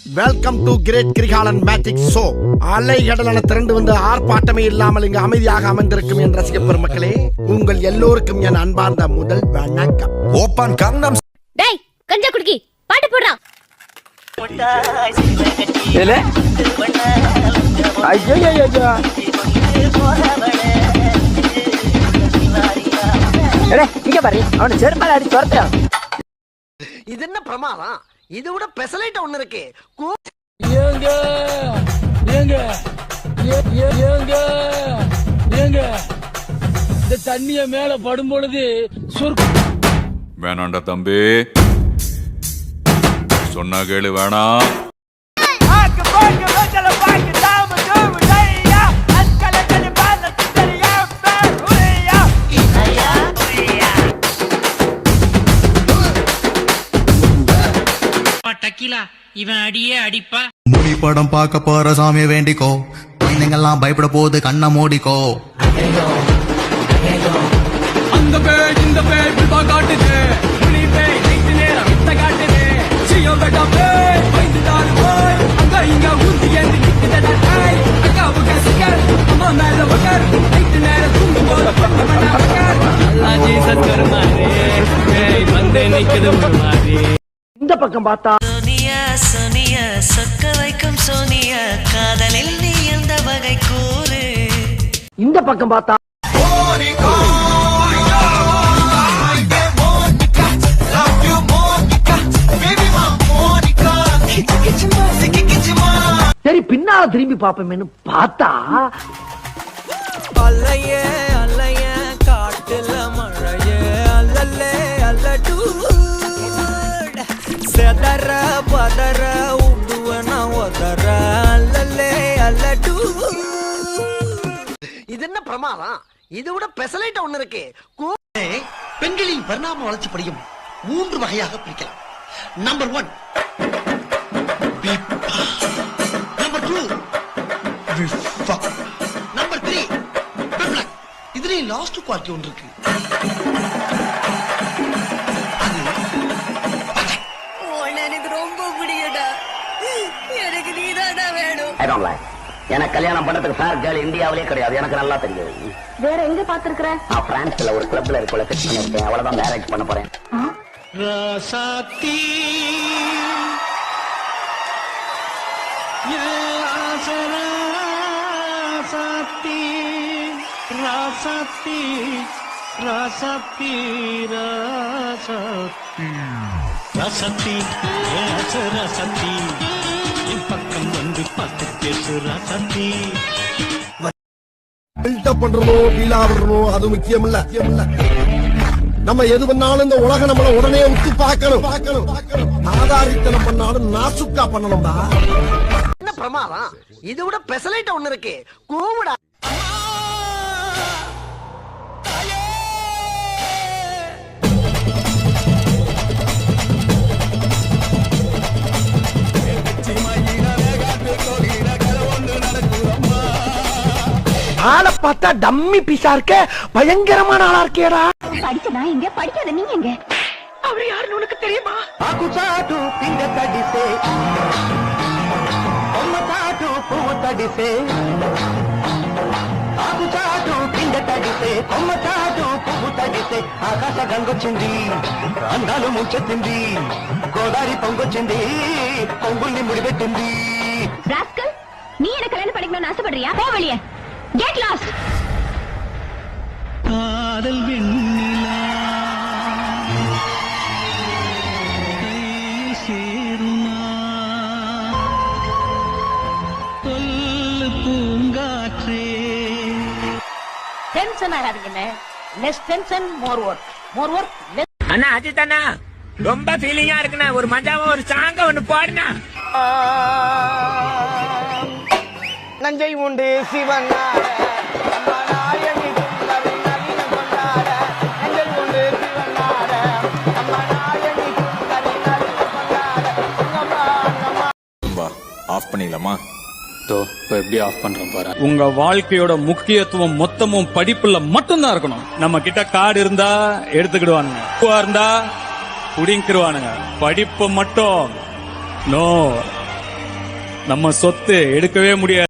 Welcome to great Kirikalan magic show. அலைகடலான திரண்டு வந்து ஆர்ப்பாட்டமே இல்லாமல் இங்கு அமைதியாக அமர்ந்திருக்கும் என் ரசிக பெருமக்களே, உங்கள் எல்லோருக்கும் என் அன்பார்ந்த முதல் வணக்கம். ஓப்பன் கங்னம். டேய் கஞ்சா குடிக்கி பாட்டு போடுறா. ஏலே ஐயோ ஐயோ ஏலே இங்க பாரு, அவனை செருப்பால அடி துரத்துறா. இது என்ன பிரமாதம்? இது விட பெசலைட் ஒண்ணு இருக்கு. ஏங்க ஏங்க ஏங்க ஏங்க இந்த தண்ணிய மேல படும் பொழுது வேணாண்டா தம்பி, சொன்னா கேளு. வேணாம். இவன் அடியே அடிப்பா. மொழி படம் பார்க்க போற சாமியை வேண்டிக்கோ, குழந்தைங்கெல்லாம் பயப்பட போது கண்ணை மூடிக்கோ. அந்த பேய் இந்த பேய் பில்பா காட்டுது, புலி பேய் நைட்டு நேரம் வித்த காட்டுது. சியோ பெட்டா பேய் வைந்துடாரு போய், அங்க இங்க ஊத்தி ஏந்தி நிக்குதடா காய். அக்காவுக்கு சிக்கர் அம்மா மேல வக்கர், நைட்டு நேரம் தூங்கும் போது பட்ட மண்ணா வக்கர். அல்லா ஜீசஸ் கருமாரே, பேய் வந்து நிக்குது ஒரு மாதிரி. இந்த பக்கம் பார்த்தா சோனியா சோனியா சொக்க வைக்கும் சோனியா, காதலில் நீ எந்த வகை கூறு. இந்த பக்கம் பார்த்தா சரி பின்னால திரும்பி பாப்போமேனு பார்த்தா அல்லையே அல்லைய காட்டுல மழையே அல்லல்லே அல்லடு செதற பதற உடுவன ஒதற அல்லல்லே அல்லடு. இது என்ன பிரமாதம்? இது விட பெசலைட் ஒண்ணு இருக்கு. பெண்களின் பரிணாம வளர்ச்சி படியும் 3 வகையாக பிரிக்கலாம். நம்பர் 1 நம்பர் 2 நம்பர் 3 இதுல லாஸ்ட் குவாலிட்டி ஒன்று இருக்கு. எனக்கு ரொம்ப பிடிக்கும்டா. எனக்கு நீதான்டா வேணும். எனக்கு கல்யாணம் பண்றதுக்கு ஃபேர் கேர்ள் இந்தியாவிலே கிடையாது, எனக்கு நல்லா தெரியும். வேற எங்க பாத்துருக்கற? நான் பிரான்ஸ்ல ஒரு கிளப்ல இருக்கல ஃபிக்ஸ் பண்ணிருக்கேன். அவ்வளவுதான் மேரேஜ் பண்ண போறேன். ராசாத்தி ராசாத்தி ராசாத்தி ராசாத்தி ராசாத்தி ராசாத்தி என் பக்கம் வந்து பார்த்து பேசு ராசாத்தி. பில்டப் பண்றணும், டீலா விடணும், அது முக்கியம் இல்ல. நம்ம எது பண்ணாலும் இந்த உலகம் நம்மள உடனே உத்து பார்க்கணும். ஆதாரித்தனம் பண்ணாலும் நாசுக்கா பண்ணணும்டா. என்ன பிரமாதம்? இது விட பெசலைட் ஒண்ணு இருக்கு. கூவுடா. ஆளை பார்த்தா டம்மி பீஸா இருக்க, பயங்கரமான ஆளா இருக்கேடா. படிச்ச நான் எங்க, படிக்காத நீ எங்க? அவரு யாருன்னு உனக்கு தெரியுமா? ఆకాశ గంగొచ్చింది, అందాలు ముంచెత్తింది, గోదావరి పొంగొచ్చింది, పొంగుల్ని ముడిపెట్టింది. ராஸ்கல், நீ எனக்கு கல்யாணம் பண்ணிக்கணும்னு ஆசைப்படுறியா? போ வெளியே. Get lost. காதல் வெண்ணிலா சேருமா சொல்லு பூங்காற்றே. டென்ஷன் ஆகாதீங்க. Less tension more work. More work less. அண்ணா அஜித் அண்ணா ரொம்ப ஃபீலிங்கா இருக்குண்ணா, ஒரு மஜாவா ஒரு சாங்க ஒண்ணு போடுண்ணா. நஞ்சை உண்டு சிவன் ஆஃப் பண்ணிடலாமா? இப்ப எப்படி ஆஃப் பண்றோம் பாரு. உங்க வாழ்க்கையோட முக்கியத்துவம் மொத்தமும் படிப்புல மட்டும்தான் இருக்கணும். நம்ம கிட்ட கார்டு இருந்தா எடுத்துக்கிடுவானுங்க, இருந்தா புடிங்கிருவானுங்க. படிப்பு மட்டும் நோ. நம்ம சொத்து எடுக்கவே முடியாது.